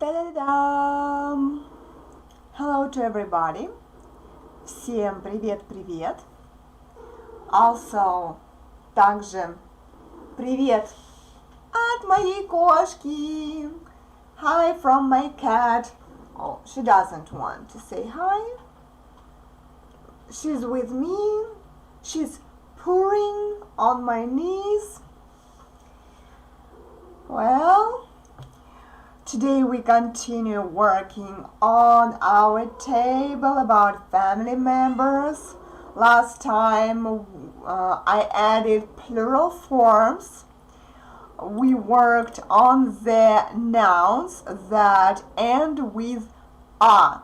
Та-да-дам! Hello to everybody. Всем привет-привет. Also, также привет от моей кошки. Hi from my cat. Oh, she doesn't want to say hi. She's with me. She's purring on my knees. Well, today we continue working on our table about family members. Last time I added plural forms. We worked on the nouns that end with a,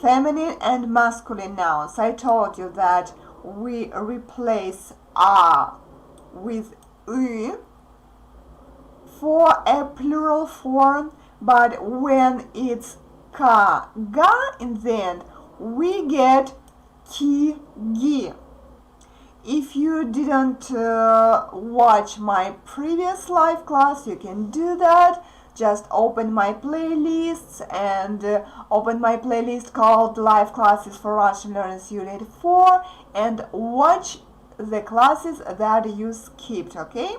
feminine and masculine nouns. I told you that we replace a with u for a plural form, but when it's ka, ga in the end, we get ki, gi. If you didn't watch my previous live class, you can do that. Just open my playlists and open my playlist called Live Classes for Russian Learners Unit 4 and watch the classes that you skipped, okay?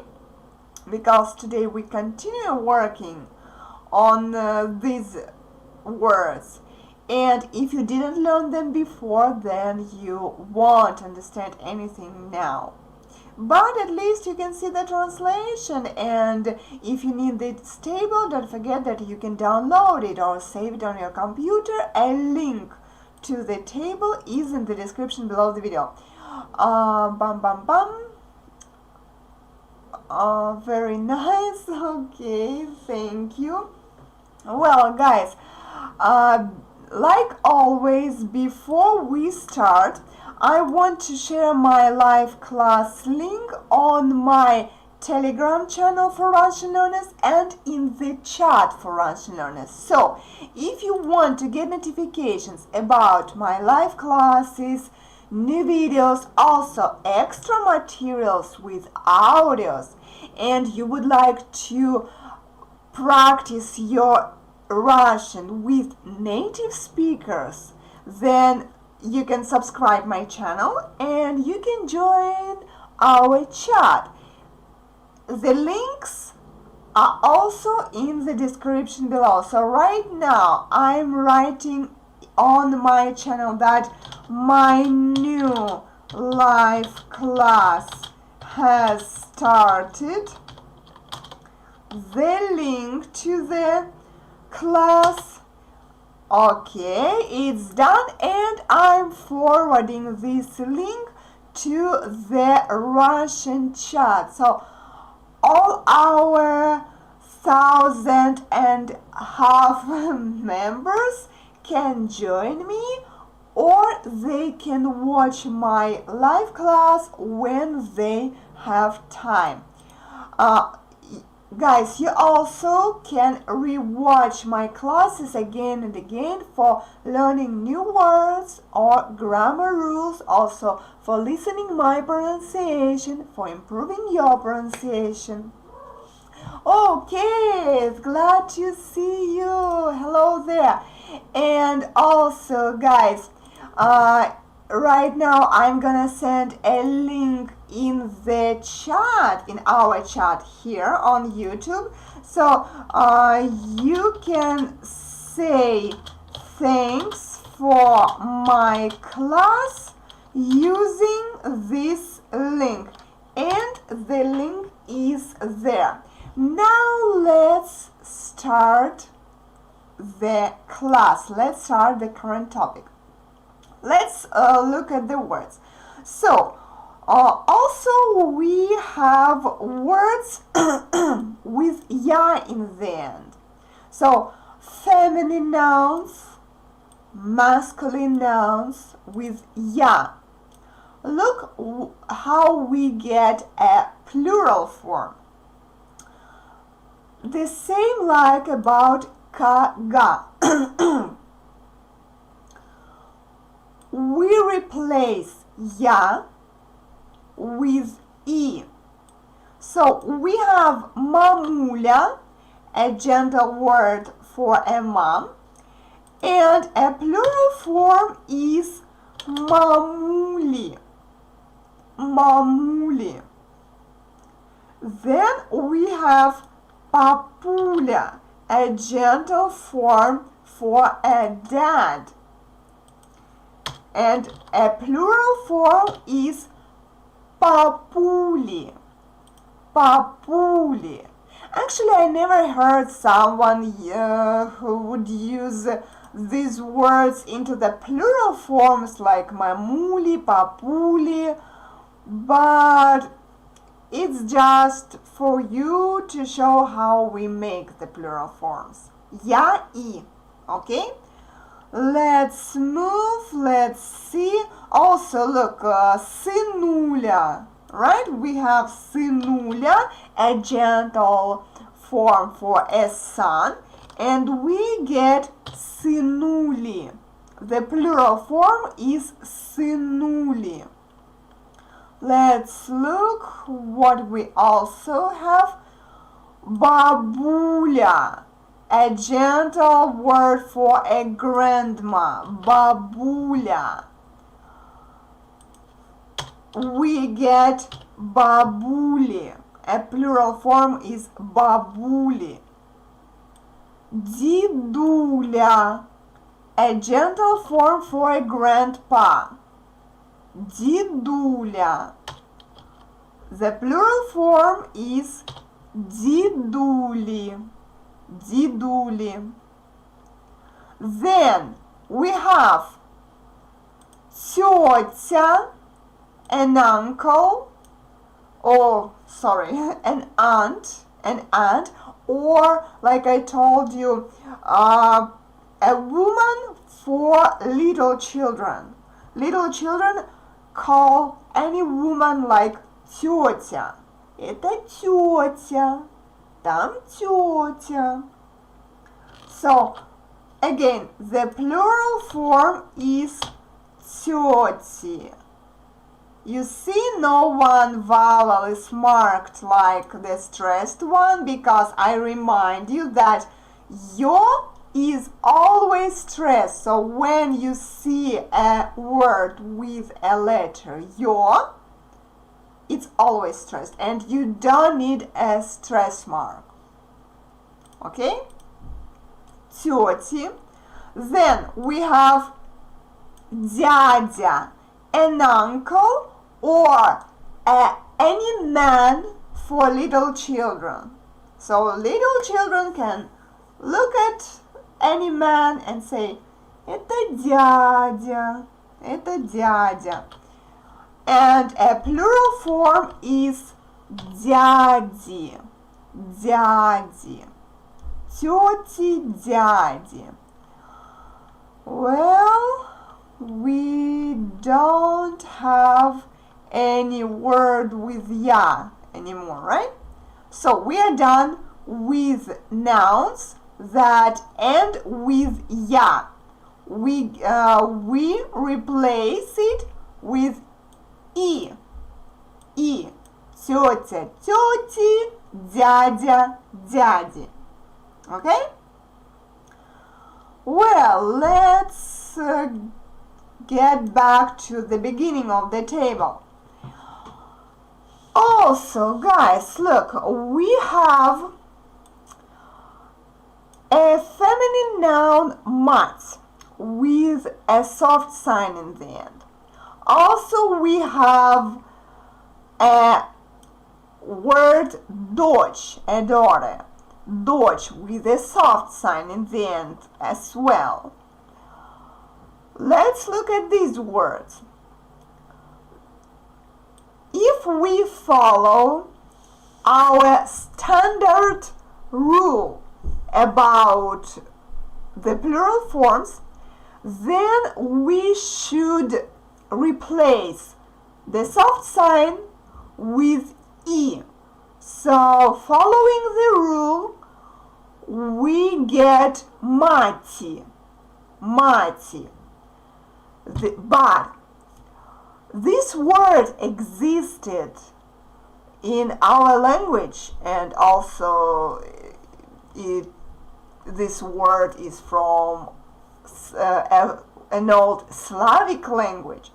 Because today we continue working on these words, and if you didn't learn them before, then you won't understand anything now, but at least you can see the translation. And if you need this table, don't forget that you can download it or save it on your computer. A link to the table is in the description below the video. Very nice. Okay, thank you. Well, guys, like always, before we start, I want to share my live class link on my Telegram channel for Russian learners and in the chat for Russian learners. So, if you want to get notifications about my live classes, new videos, also extra materials with audios, and you would like to practice your Russian with native speakers, then you can subscribe my channel and you can join our chat. The links are also in the description below. So right now I'm writing on my channel that my new live class has started. The link to the class, okay, it's done, and I'm forwarding this link to the Russian chat. So all our 1,500 members can join me, or they can watch my live class when they have time. Guys, you also can rewatch my classes again and again for learning new words or grammar rules, also for listening my pronunciation, for improving your pronunciation. Okay, glad to see you. Hello there. And also, guys, right now I'm gonna send a link in the chat, in our chat here on YouTube, so you can say thanks for my class using this link, and the link is there. Now let's start the class. Let's start the current topic. Let's look at the words. So, also we have words with ya in the end. So, feminine nouns, masculine nouns with ya. Look how we get a plural form. The same like about ka, ga. We replace ya with i. So we have mamuля, a gentle word for a mom, and a plural form is mamuli. Mamuli. Then we have papuля, a gentle form for a dad. And a plural form is papuli. Papuli. Actually, I never heard someone who would use these words into the plural forms like mamuli, papuli, but it's just for you to show how we make the plural forms. Я и. Okay? Let's move. Let's see. Also, look, сынуля. Right? We have сынуля, a gentle form for a son, and we get сынули. The plural form is сынули. Let's look what we also have. Бабуля, a gentle word for a grandma. Бабуля. We get бабули. A plural form is бабули. Дедуля, a gentle form for a grandpa. Дедуля. The plural form is дедули. Дедули. Then we have тетя, an uncle, an aunt, or like I told you, a woman for little children. Little children call any woman like тетя. Это тетя. Там тетя. So, again, the plural form is тети. You see, no one vowel is marked like the stressed one because I remind you that yo is always stressed. So when you see a word with a letter yo, it's always stressed and you don't need a stress mark. Okay? Тети. Then we have дядя, an uncle or any man for little children. So little children can look at any man and say, это дядя, это дядя. And a plural form is дяди, дяди, тети, дяди. Well, we don't have any word with ya anymore, right? So we are done with nouns that end with ya. We replace it with и. И. Тетя, тети, дядя, дяди. Okay? Well, let's get back to the beginning of the table. Also, guys, look, we have a feminine noun mать with a soft sign in the end. Also, we have a word дочь, a daughter. Дочь with a soft sign in the end as well. Let's look at these words. If we follow our standard rule about the plural forms, then we should replace the soft sign with e. So, following the rule, we get мати, мати. But this word existed in our language, and also this word is from an old Slavic language.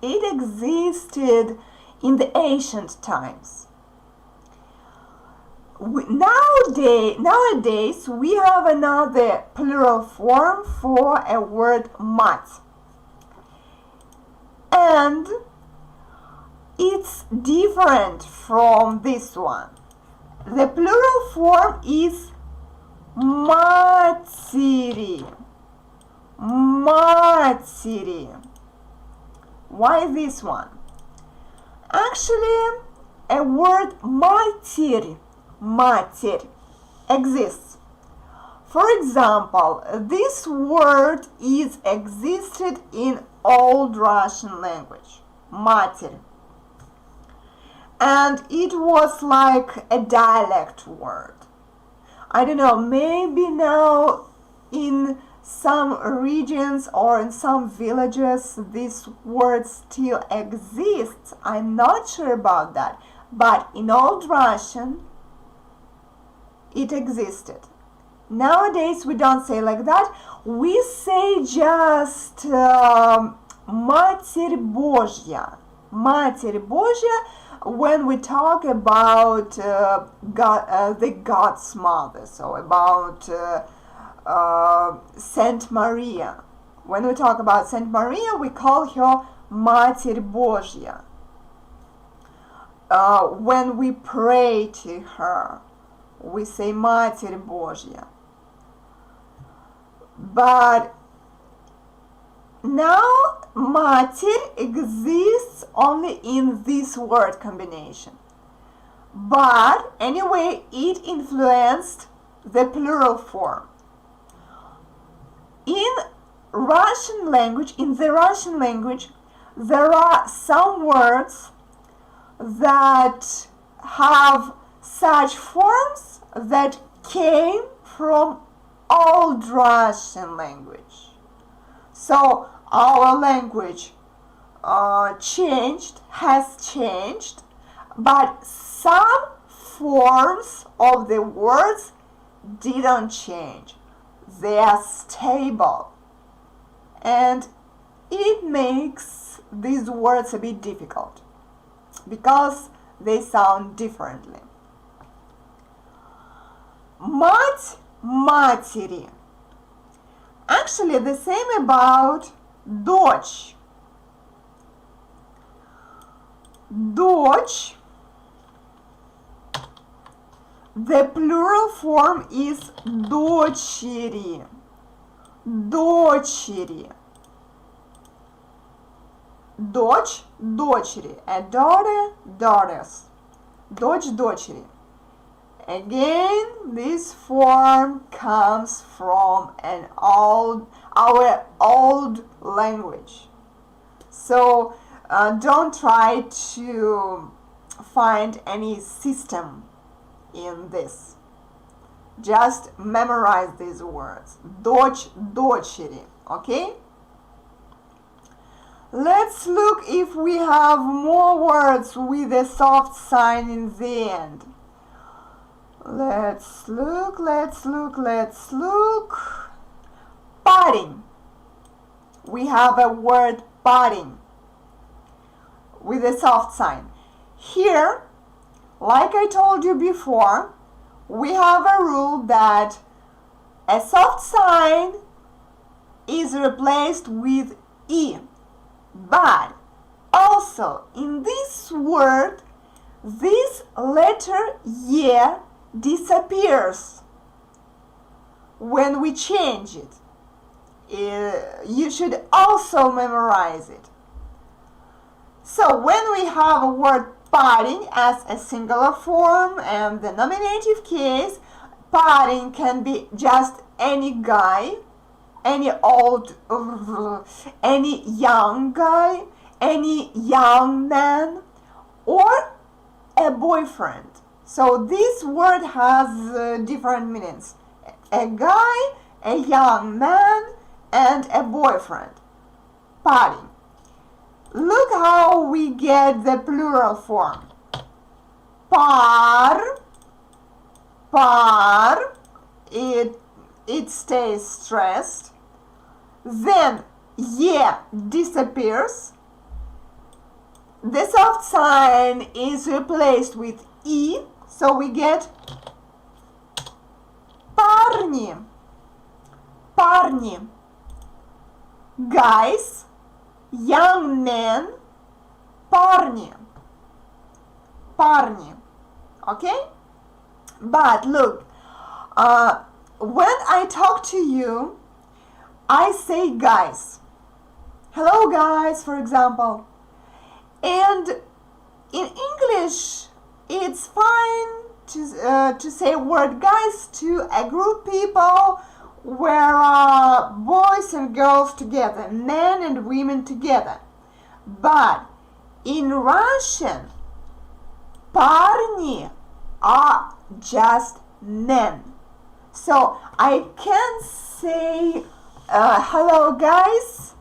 It existed in the ancient times. Nowadays we have another plural form for a word mat, and it's different from this one. The plural form is матери. Матери. Why this one? Actually, a word mater exists. For example, this word is existed in Old Russian language, mater. And it was like a dialect word. I don't know, maybe now in some regions or in some villages this word still exists. I'm not sure about that. But in Old Russian, it existed. Nowadays we don't say like that. We say just Матерь Божья. Матерь Божья when we talk about the God's Mother, so about Saint Maria. When we talk about Saint Maria, we call her Матерь Божья. When we pray to her, we say Матерь Божья. But now Mater exists only in this word combination. But anyway, it influenced the plural form. In the Russian language, there are some words that have such forms that came from Old Russian language. So our language has changed, but some forms of the words didn't change. They are stable, and it makes these words a bit difficult because they sound differently. Мать матери. Actually, the same about дочь. Дочь. The plural form is дочери. Дочери. Дочь, дочери. A daughter, daughters. Дочь, дочери. Again, this form comes from our old language. So don't try to find any system in this. Just memorize these words. Дочь, дочери. Okay? Let's look if we have more words with a soft sign in the end. Let's look. Парень. We have a word парень with a soft sign. Here, like I told you before, we have a rule that a soft sign is replaced with E. But also in this word, this letter E disappears when we change it. You should also memorize it. So when we have a word парень as a singular form and the nominative case, парень can be just any guy, any young guy, any young man, or a boyfriend. So this word has different meanings. A guy, a young man, and a boyfriend. Парень. Look how we get the plural form. Пар. It it stays stressed. Then yeah disappears. The soft sign is replaced with e, so we get парни, парни, guys, young men, парни, парни. Okay? But look, when I talk to you, I say guys. Hello guys, for example. And in English, it's fine to say word guys to a group people where boys and girls together, men and women together. But in Russian, парни are just men. So I can say hello guys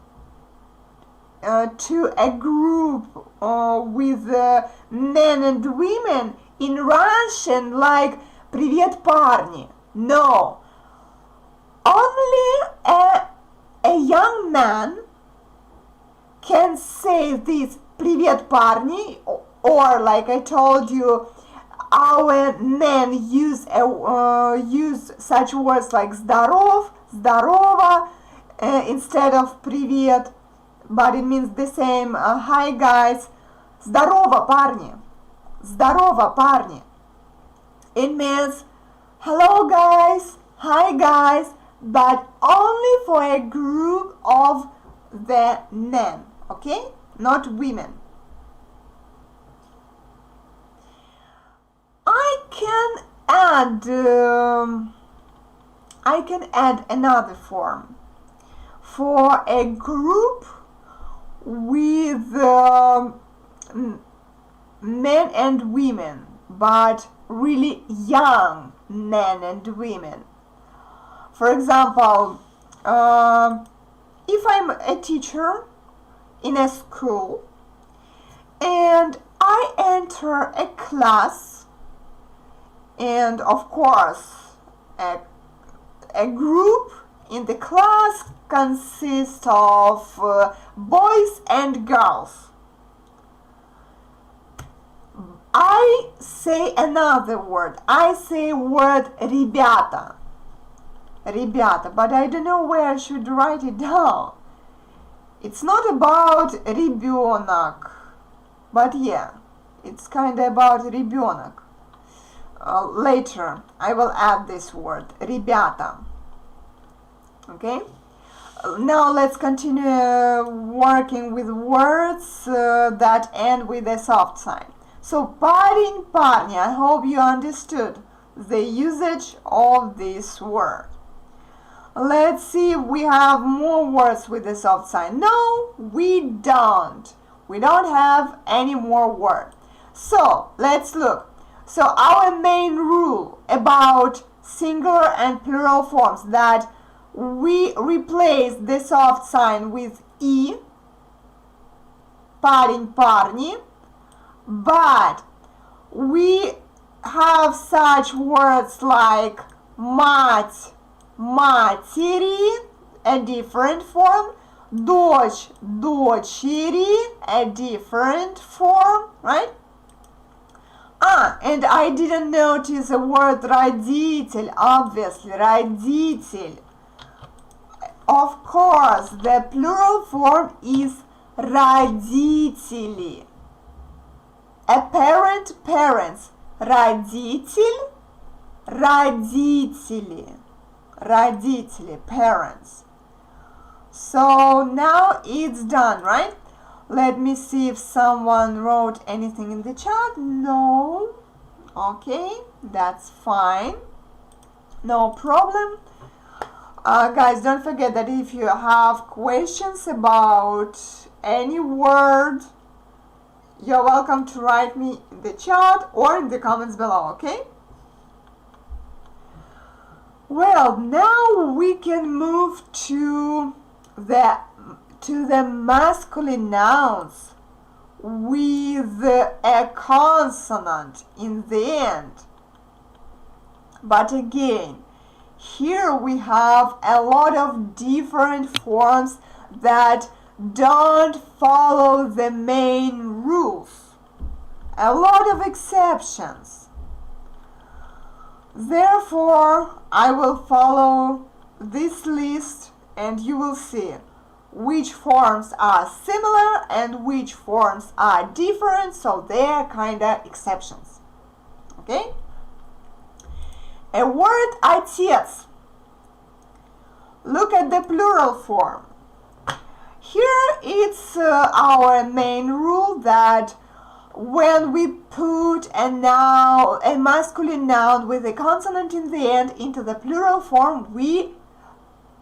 to a group with men and women in Russian like привет парни. No, only a young man can say this привет парни, or like I told you, our men use such words like здоров, здорово instead of привет, but it means the same. Hi guys, здорово парни, здорово парни. It means hello guys, hi guys, but only for a group of the men, okay, not women. I can add another form for a group with men and women, but really young men and women. For example, if I'm a teacher in a school and I enter a class, and of course a group in the class consists of boys and girls, I say another word. I say word ребята, ребята, but I don't know where I should write it down. It's not about ребенок, but yeah, it's kind of about ребенок. Later I will add this word, ребята. Okay? Now let's continue working with words that end with a soft sign. So парень, парни, I hope you understood the usage of this word. Let's see if we have more words with a soft sign. No, we don't. We don't have any more words. So let's look. So our main rule about singular and plural forms, that we replace the soft sign with e, парень, парни, but we have such words like мать, матери, a different form, дочь, дочери, a different form, right? And I didn't notice the word родитель, obviously, родитель. Of course, the plural form is родители. A parent, parents. Родитель, родители. Родители, parents. So now it's done, right? Let me see if someone wrote anything in the chat. No. Okay, that's fine. No problem. Guys, don't forget that if you have questions about any word, you're welcome to write me in the chat or in the comments below, okay? Well, now we can move to the masculine nouns with a consonant in the end. But again, Here we have a lot of different forms that don't follow the main rules. A lot of exceptions. Therefore, I will follow this list and you will see which forms are similar and which forms are different, so they're kind of exceptions. Okay? A word отец. Look at the plural form. Here it's our main rule that when we put a noun, a masculine noun with a consonant in the end into the plural form, we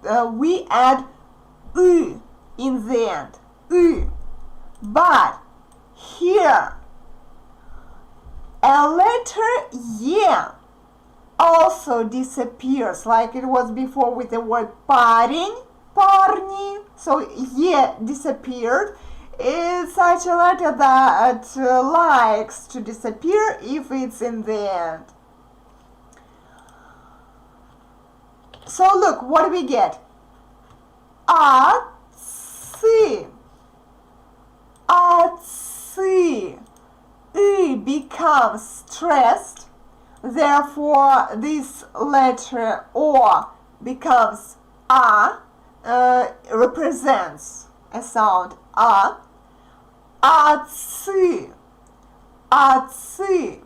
add ü in the end. Ü. But here a letter y also disappears, like it was before with the word парень, парни. So y disappeared. It's such a letter that likes to disappear if it's in the end. So look, what do we get? Отцы. Отцы. Y becomes stressed. Therefore, this letter O becomes A, represents a sound A. Отцы. Отцы.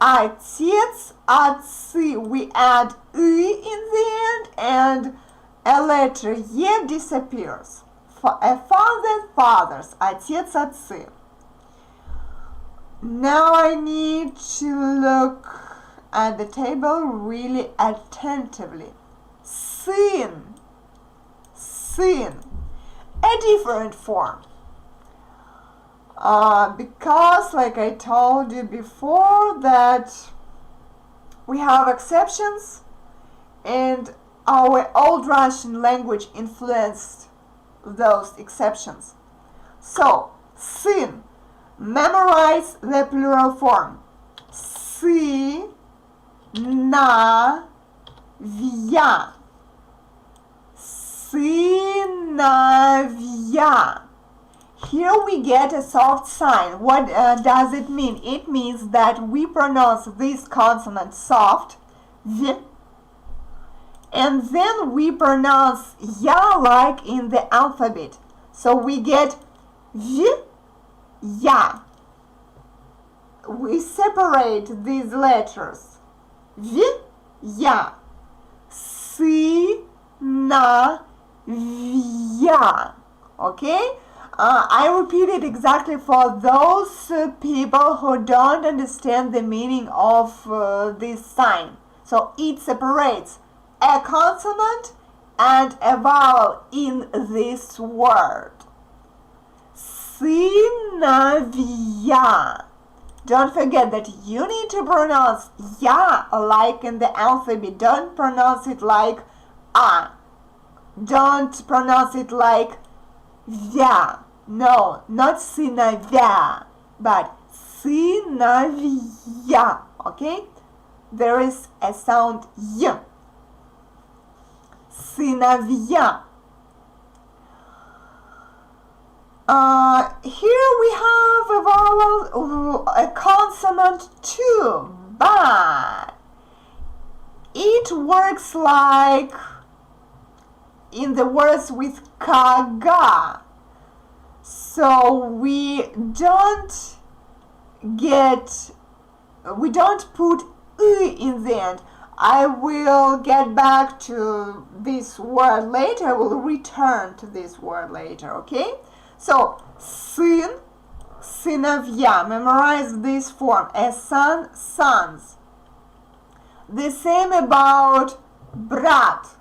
Отец, отцы. We add y in the end and a letter y disappears. A father, fathers. Отец, отцы. Now I need to look at the table really attentively. Сын. Сын. A different form. Because, like I told you before, that we have exceptions and our old Russian language influenced those exceptions. So, сын. Memorize the plural form. Сыновья. Сыновья. Here we get a soft sign. What does it mean? It means that we pronounce this consonant soft, v, and then we pronounce ya like in the alphabet. So we get v, ya. We separate these letters. V, ya. Сыновья. Okay? I repeat it exactly for those people who don't understand the meaning of this sign. So it separates a consonant and a vowel in this word. Сыновья. Don't forget that you need to pronounce ya like in the alphabet. Don't pronounce it like a. Don't pronounce it like vya. No, not сыновья, but сыновья. Okay? There is a sound y. Сыновья. Here we have a vowel, a consonant too, but it works like in the words with kaga. So we don't put y in the end. I will get back to this word later. I will return to this word later, okay? So, сын, сыновья. Memorize this form. A son, sons. The same about брат.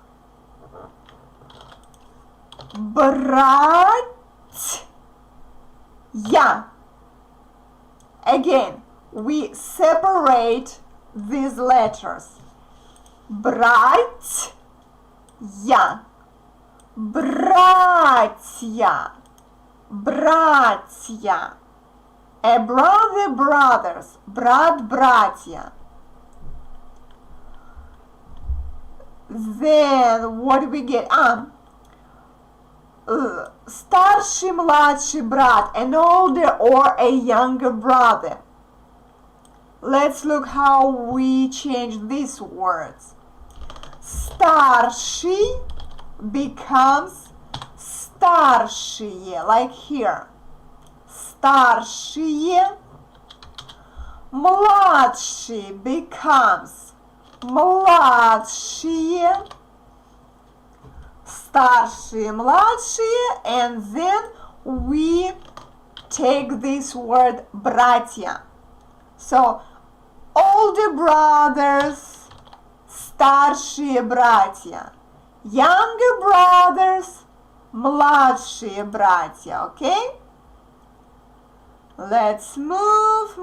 Братья. Again, we separate these letters. Братья. Братья. Братья. A brother, brothers. Брат, братья. Then what do we get? Старший, младший брат, an older or a younger brother. Let's look how we change these words. Старший becomes старшие, like here. Старшие. Младший becomes младшие. Старшие, младшие, and then we take this word братья. So, older brothers, старшие братья. Younger brothers, младшие братья, okay? Let's move.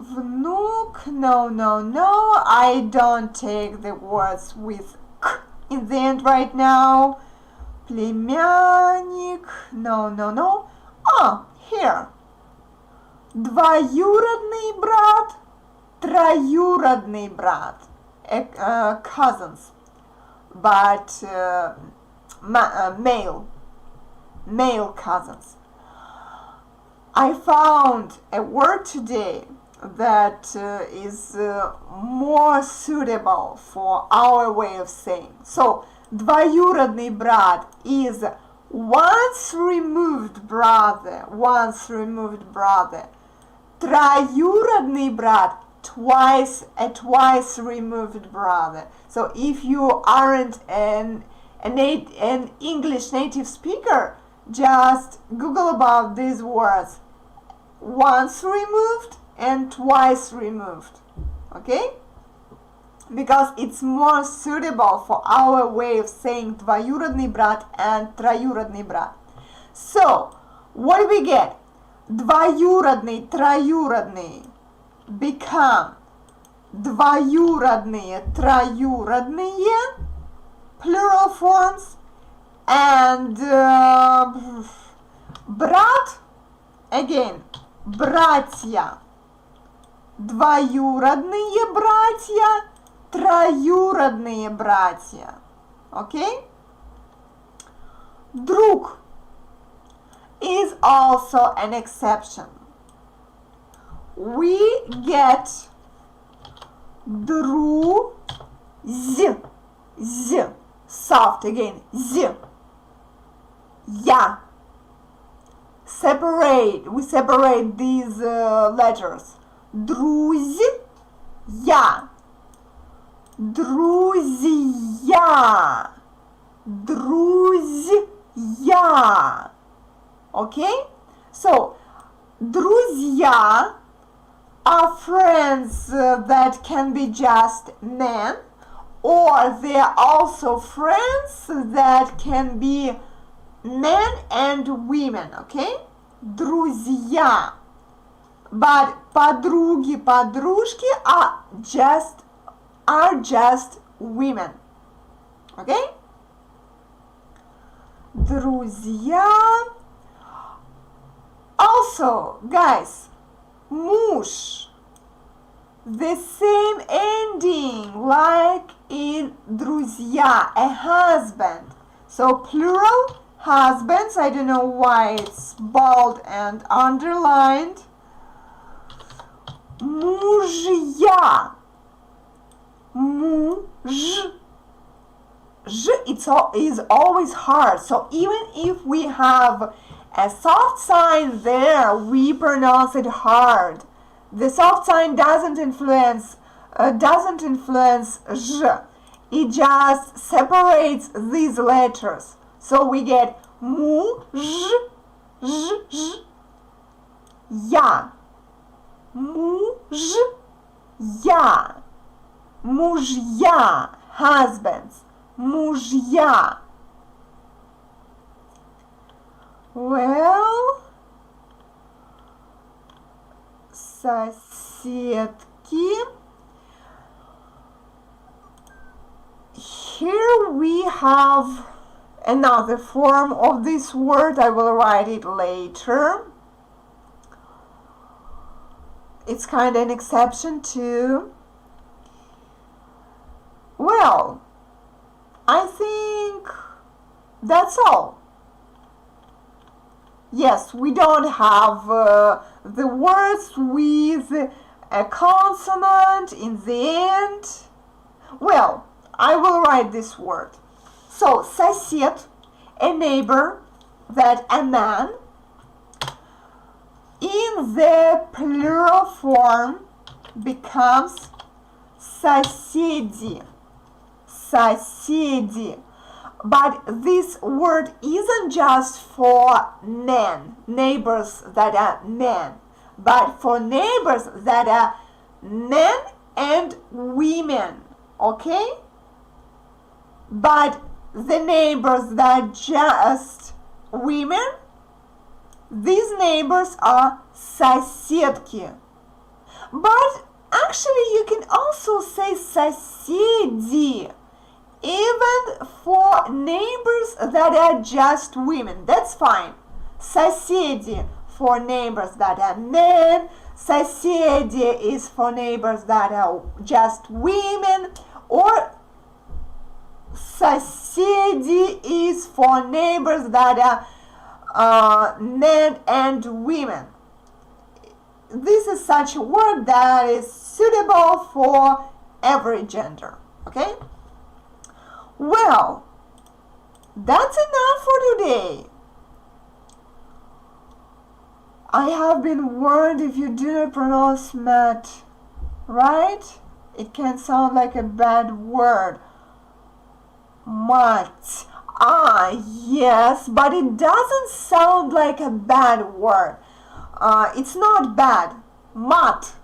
Внук, no, I don't take the words with k in the end right now. Племянник, no. Here. Двоюродный брат, троюродный брат. Cousins, but male cousins. I found a word today that is more suitable for our way of saying. So, двоюродный брат is once removed brother. Троюродный брат, a twice removed brother. So, if you aren't an English native speaker, just Google about these words. Once removed and twice removed, okay? Because it's more suitable for our way of saying двоюродный брат and троюродный брат. So, what do we get? Двоюродный, троюродный become двоюродные, троюродные, plural forms, and брат, again, братья. Двоюродные братья, троюродные братья. Okay? Друг is also an exception. We get друз, soft again, я. We separate these letters. Друзья, друзья, друзья. Okay? So, друзья are friends that can be just men, or they are also friends that can be men and women, okay? Друзья. But подруги, подружки are just women. Okay? Друзья. Also, guys, муж. The same ending like in друзья, a husband. So plural, husbands. I don't know why it's bold and underlined. Мужья. Муж. Is always hard. So even if we have a soft sign there, we pronounce it hard. The soft sign doesn't influence j. It just separates these letters. So we get я. Мужья. Мужья. Husbands. Мужья. Well, соседки. Here we have another form of this word. I will write it later. It's kind of an exception too. Well, I think that's all. Yes, we don't have the words with a consonant in the end. Well, I will write this word. So, сосед, a neighbor, that a man. In the plural form becomes соседи. Соседи. But this word isn't just for men, neighbors that are men, but for neighbors that are men and women, okay? But the neighbors that are just women, these neighbors are соседки. But actually you can also say соседи, even for neighbors that are just women. That's fine. Соседи for neighbors that are men. Соседи is for neighbors that are just women. Or соседи is for neighbors that are men and women. This is such a word that is suitable for every gender. Okay? Well, that's enough for today. I have been warned if you do not pronounce mat right, it can sound like a bad word. Mat. Ah, yes, but it doesn't sound like a bad word. It's not bad. Mat.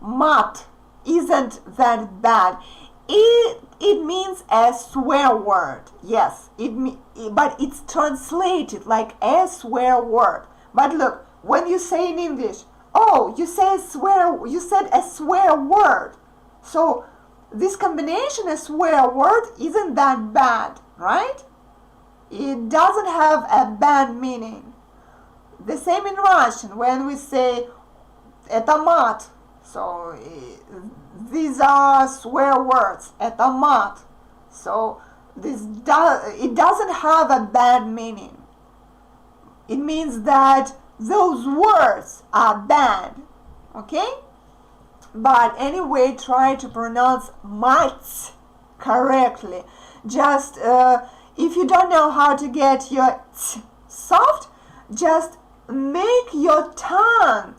Mat isn't that bad. It means a swear word. Yes, but it's translated like a swear word. But look, when you say in English, oh, you said a swear word. So this combination, a swear word, isn't that bad, right? It doesn't have a bad meaning. The same in Russian when we say это мат. So these are swear words. Это мат. So it doesn't have a bad meaning. It means that those words are bad. Okay? But anyway, try to pronounce mats correctly. Just if you don't know how to get your t soft, just make your tongue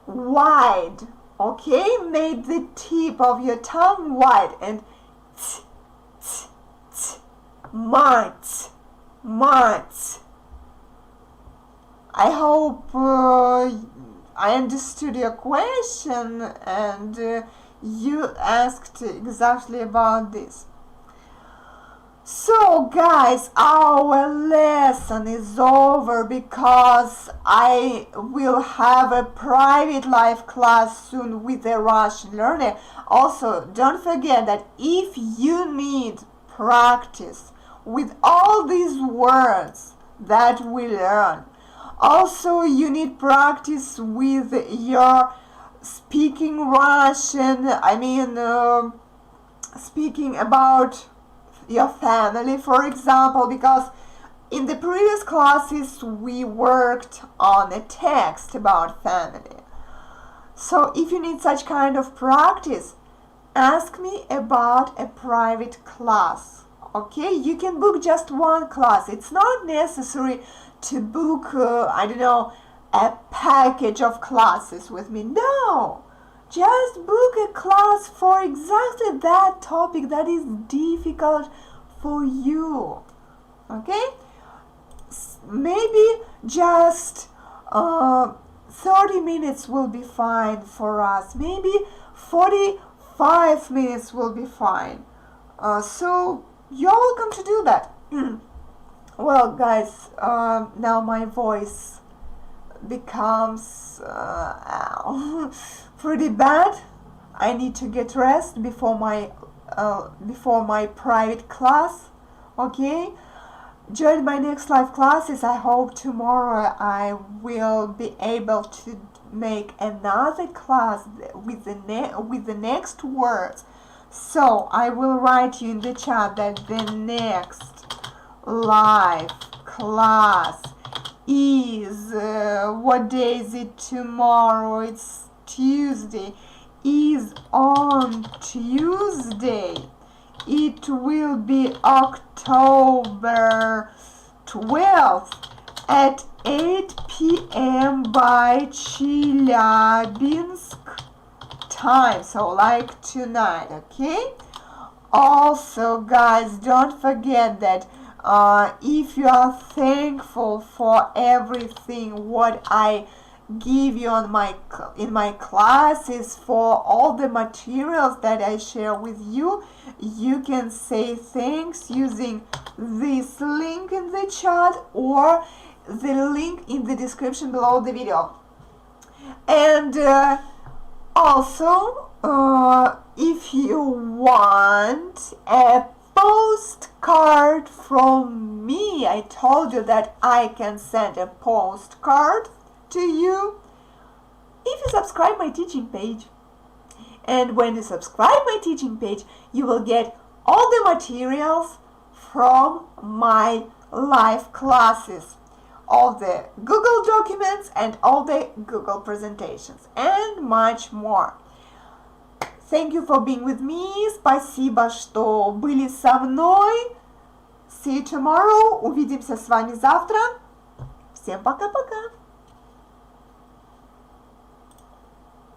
wide. Okay? Make the tip of your tongue wide and t, t, t, mats, mats. I hope I understood your question and you asked exactly about this. So guys, our lesson is over because I will have a private live class soon with a Russian learner. Also, don't forget that if you need practice with all these words that we learn, also you need practice with your speaking Russian, speaking about your family, for example, because in the previous classes we worked on a text about family. So if you need such kind of practice, ask me about a private class. Okay, you can book just one class. It's not necessary to book, a package of classes with me. No! Just book a class for exactly that topic that is difficult for you. Okay? Maybe just 30 minutes will be fine for us. Maybe 45 minutes will be fine. So you're welcome to do that. Well, guys, now my voice becomes pretty bad. I need to get rest before my private class. Okay, join my next live classes. I hope tomorrow I will be able to make another class with the next words. So I will write you in the chat that the next live class is, what day is it tomorrow? It's Tuesday. Is on Tuesday. It will be October 12th at 8 p.m. by Chelyabinsk time, so like tonight, okay? Also, guys, don't forget that if you are thankful for everything what I give you in my classes, for all the materials that I share with you, you can say thanks using this link in the chat or the link in the description below the video. And also, if you want a postcard from me, I told you that I can send a postcard to you if you subscribe my teaching page. And when you subscribe my teaching page, you will get all the materials from my live classes, all the Google documents and all the Google presentations, and much more. Thank you for being with me. Спасибо, что были со мной. See you tomorrow. Увидимся с вами завтра. Всем пока-пока.